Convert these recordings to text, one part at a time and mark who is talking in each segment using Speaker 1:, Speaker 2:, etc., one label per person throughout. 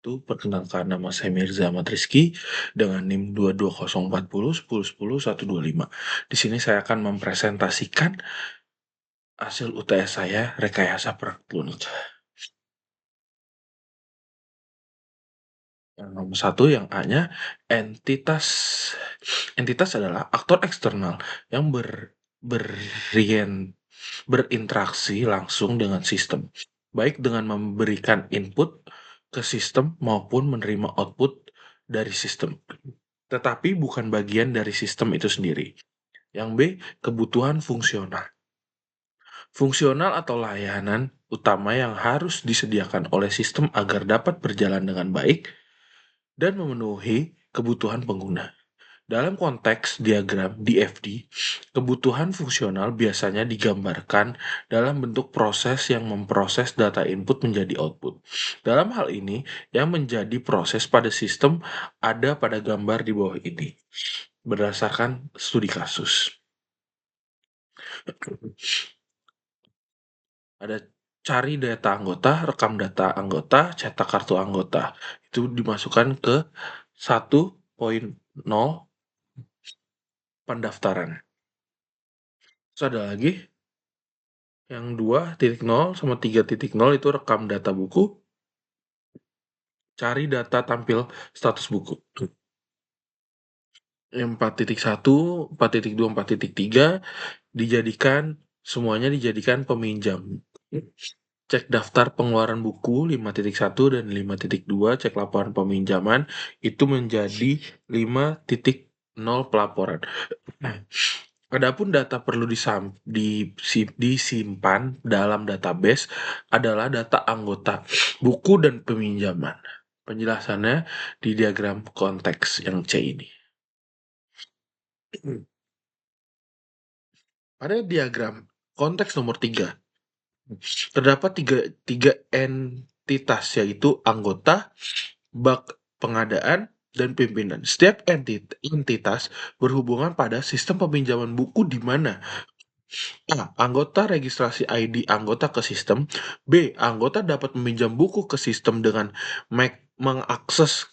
Speaker 1: Perkenalkan, nama saya Mirza Ahmad Rizky dengan NIM 2204010100125. Di sini saya akan mempresentasikan hasil UTS saya, rekayasa perang lunak. Yang nomor satu, yang A-nya, entitas. Entitas adalah aktor eksternal yang berinteraksi langsung dengan sistem, baik dengan memberikan input ke sistem maupun menerima output dari sistem, tetapi bukan bagian dari sistem itu sendiri. Yang B, kebutuhan fungsional. Fungsional atau layanan utama yang harus disediakan oleh sistem agar dapat berjalan dengan baik dan memenuhi kebutuhan pengguna. Dalam konteks diagram DFD, kebutuhan fungsional biasanya digambarkan dalam bentuk proses yang memproses data input menjadi output. Dalam hal ini, yang menjadi proses pada sistem ada pada gambar di bawah ini, berdasarkan studi kasus. Ada cari data anggota, rekam data anggota, cetak kartu anggota. Itu dimasukkan ke 1.0 pendaftaran. Terus ada lagi yang 2.0 sama 3.0 itu rekam data buku, cari data tampil status buku. Yang 4.1, 4.2, 4.3 semuanya dijadikan peminjam. Cek daftar pengeluaran buku 5.1 dan 5.2, cek laporan peminjaman, itu menjadi 5.0 pelaporan. Adapun data perlu disimpan dalam database adalah data anggota, buku, dan peminjaman. Penjelasannya di diagram konteks yang C ini. Pada diagram konteks nomor 3, terdapat tiga entitas, yaitu anggota, bak pengadaan, dan pimpinan. Setiap entitas berhubungan pada sistem peminjaman buku di mana A. Anggota registrasi ID anggota ke sistem. B. Anggota dapat meminjam buku ke sistem dengan mengakses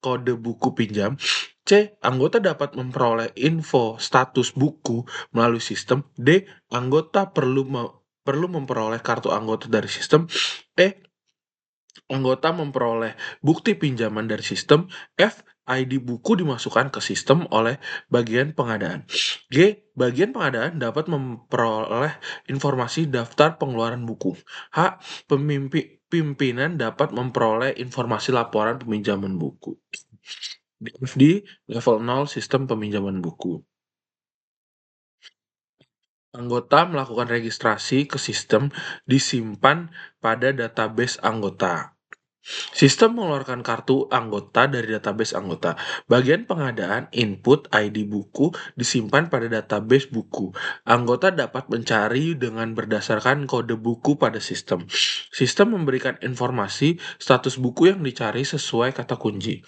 Speaker 1: kode buku pinjam. C. Anggota dapat memperoleh info status buku melalui sistem. D. Anggota perlu memperoleh kartu anggota dari sistem. E. Anggota memperoleh bukti pinjaman dari sistem. F. ID buku dimasukkan ke sistem oleh bagian pengadaan. G. Bagian pengadaan dapat memperoleh informasi daftar pengeluaran buku. H. Pimpinan dapat memperoleh informasi laporan peminjaman buku. DFD level 0 sistem peminjaman buku. Anggota melakukan registrasi ke sistem disimpan pada database anggota. Sistem mengeluarkan kartu anggota dari database anggota. Bagian pengadaan input ID buku disimpan pada database buku. Anggota dapat mencari dengan berdasarkan kode buku pada sistem. Sistem memberikan informasi status buku yang dicari sesuai kata kunci.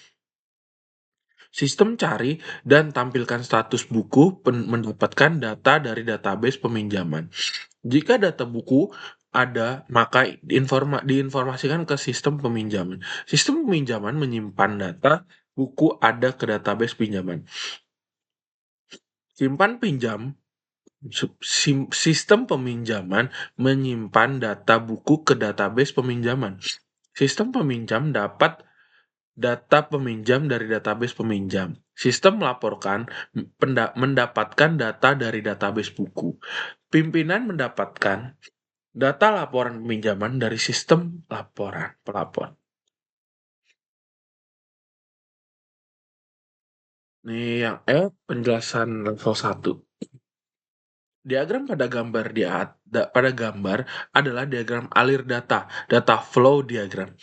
Speaker 1: Sistem cari dan tampilkan status buku mendapatkan data dari database peminjaman. Jika data buku ada, maka diinformasikan ke sistem peminjaman. Sistem peminjaman menyimpan data buku ada ke database pinjaman. Sistem peminjaman menyimpan data buku ke database peminjaman. Sistem peminjam dapat data peminjam dari database peminjam. Sistem mendapatkan data dari database buku. Pimpinan mendapatkan data laporan peminjaman dari sistem laporan pelapor. Ini yang penjelasan level 1. Diagram pada gambar adalah diagram alir data flow diagram,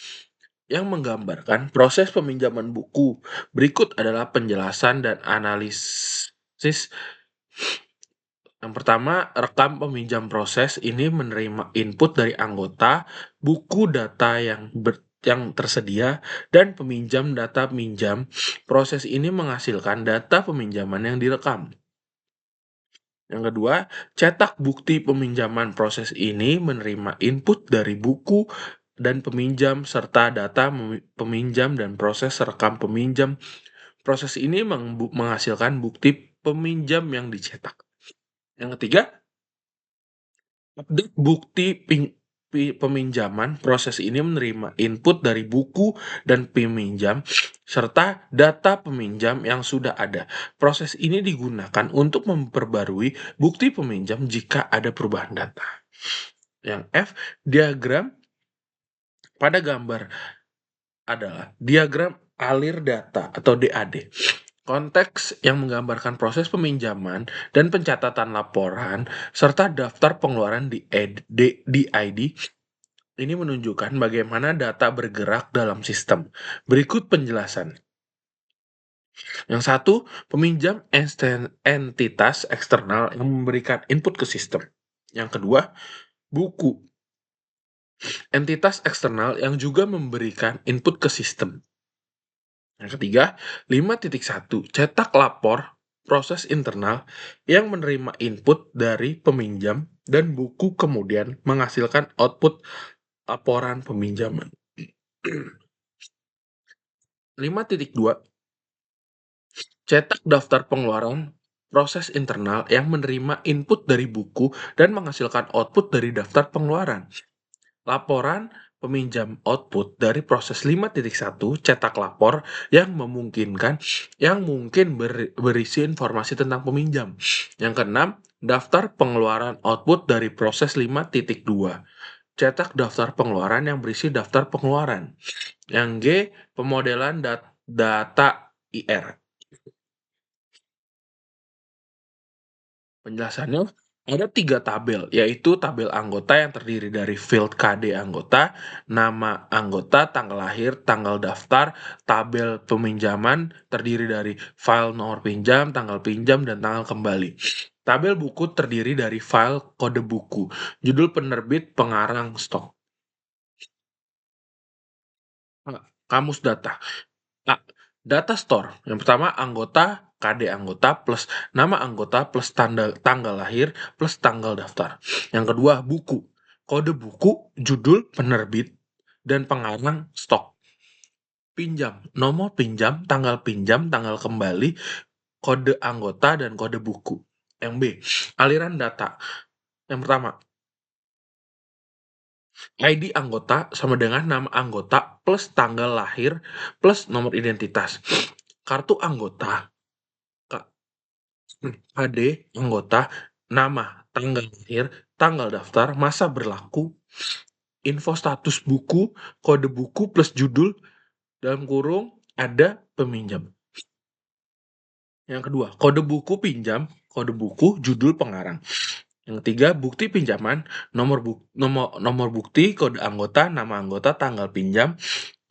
Speaker 1: yang menggambarkan proses peminjaman buku. Berikut adalah penjelasan dan analisis. Yang pertama, rekam peminjam. Proses ini menerima input dari anggota, buku data yang tersedia, dan peminjam data minjam. Proses ini menghasilkan data peminjaman yang direkam. Yang kedua, cetak bukti peminjaman. Proses ini menerima input dari buku dan peminjam serta data peminjam dan proses rekam peminjam. Proses ini menghasilkan bukti peminjam yang dicetak. Yang ketiga, update bukti peminjaman. Proses ini menerima input dari buku dan peminjam serta data peminjam yang sudah ada. Proses ini digunakan untuk memperbarui bukti peminjam jika ada perubahan data. Yang F, diagram pada gambar adalah diagram alir data atau DAD. Konteks yang menggambarkan proses peminjaman dan pencatatan laporan serta daftar pengeluaran di ID ini menunjukkan bagaimana data bergerak dalam sistem. Berikut penjelasan. Yang satu, peminjam entitas eksternal yang memberikan input ke sistem. Yang kedua, buku entitas eksternal yang juga memberikan input ke sistem. Yang ketiga, 5.1 cetak lapor proses internal yang menerima input dari peminjam dan buku kemudian menghasilkan output laporan peminjaman. 5.2 cetak daftar pengeluaran proses internal yang menerima input dari buku dan menghasilkan output dari daftar pengeluaran. Laporan peminjam output dari proses 5.1 cetak lapor yang memungkinkan yang mungkin berisi informasi tentang peminjam. Yang keenam, daftar pengeluaran output dari proses 5.2 cetak daftar pengeluaran yang berisi daftar pengeluaran. Yang G, pemodelan data IR. Penjelasannya, ada 3 tabel, yaitu tabel anggota yang terdiri dari field KD anggota, nama anggota, tanggal lahir, tanggal daftar, tabel peminjaman terdiri dari file nomor pinjam, tanggal pinjam, dan tanggal kembali. Tabel buku terdiri dari file kode buku, judul penerbit, pengarang, stok. Kamus data. Data store. Yang pertama, anggota, KD anggota plus nama anggota plus tanggal lahir plus tanggal daftar. Yang kedua, buku. Kode buku, judul, penerbit, dan pengarang, stok. Pinjam. Nomor pinjam, tanggal kembali, kode anggota, dan kode buku. Yang B, aliran data. Yang pertama, ID anggota sama dengan nama anggota plus tanggal lahir plus nomor identitas. Kartu anggota, KD anggota, nama, tanggal lahir, tanggal daftar, masa berlaku, info status buku, kode buku plus judul, dalam kurung ada peminjam. Yang kedua, kode buku pinjam, kode buku, judul pengarang. Yang ketiga, bukti pinjaman, nomor bukti, kode anggota, nama anggota, tanggal pinjam,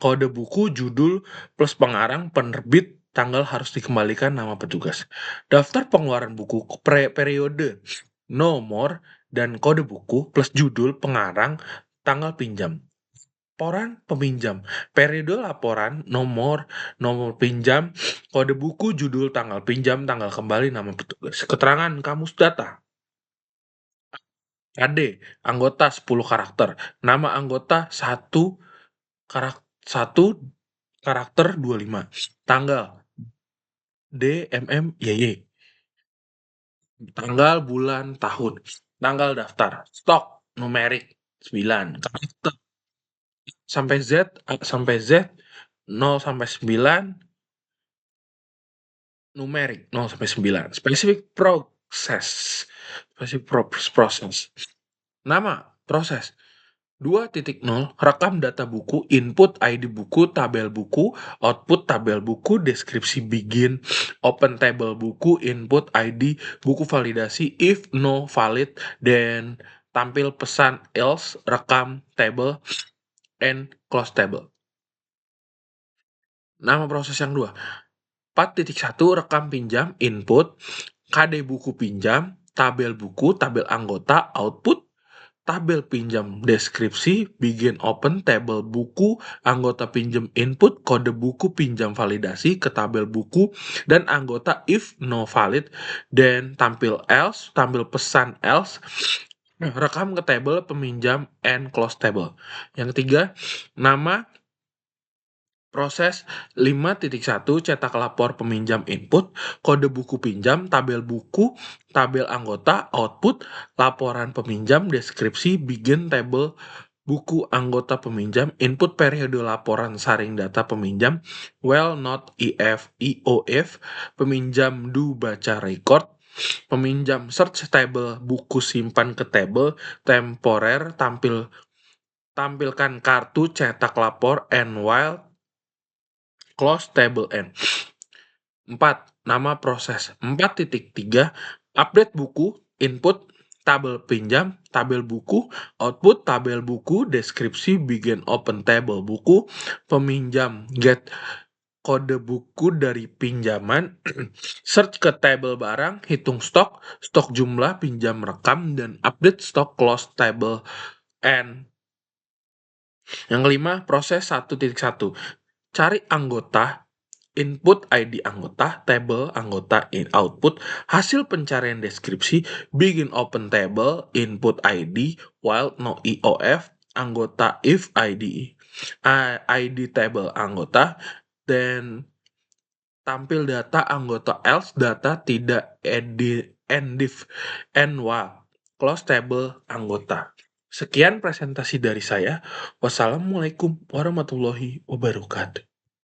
Speaker 1: kode buku, judul, plus pengarang, penerbit, tanggal harus dikembalikan, nama petugas. Daftar pengeluaran buku periode, nomor, dan kode buku, plus judul, pengarang, tanggal pinjam. Laporan peminjam, periode laporan, nomor pinjam, kode buku, judul, tanggal pinjam, tanggal kembali, nama petugas. Keterangan kamus data. KD, anggota 10 karakter. Nama anggota 1 karakter 25. Tanggal DMMYY. Tanggal, bulan, tahun. Tanggal daftar. Stok numerik 9. Karakter sampai Z 0 sampai 9. Numerik 0 sampai 9. Spesifik proses. Nama proses 2.0 rekam data buku, input ID buku, tabel buku, output tabel buku, deskripsi begin, open table buku, input ID buku, validasi if no valid, dan tampil pesan else, rekam table, and close table. Nama proses yang 2. 4.1 rekam pinjam, input, KD buku pinjam, tabel buku, tabel anggota, output, tabel pinjam, deskripsi, begin open, table buku, anggota pinjam input, kode buku pinjam validasi ke tabel buku, dan anggota if no valid, dan tampil else, tampil pesan else, Nah, rekam ke table peminjam and close table. Yang ketiga, nama proses 5.1 cetak lapor peminjam input, kode buku pinjam, tabel buku, tabel anggota, output, laporan peminjam, deskripsi, begin table buku anggota peminjam, input periode laporan saring data peminjam, well not EF, EOF, peminjam do baca record, peminjam search table buku simpan ke table, temporer tampilkan kartu cetak lapor, and while close table end. 4. Nama proses. 4.3 update buku, input, tabel pinjam, tabel buku, output, tabel buku, deskripsi, begin open table buku, peminjam get kode buku dari pinjaman, search ke table barang, hitung stok, stok jumlah, pinjam rekam, dan update stok close table end. Yang kelima, proses 1.1 cari anggota, input ID anggota, table anggota, output, hasil pencarian deskripsi, begin open table, input ID, while no EOF, anggota if ID table anggota, dan tampil data anggota else data tidak endif, and while close table anggota. Sekian presentasi dari saya. Wassalamualaikum warahmatullahi wabarakatuh.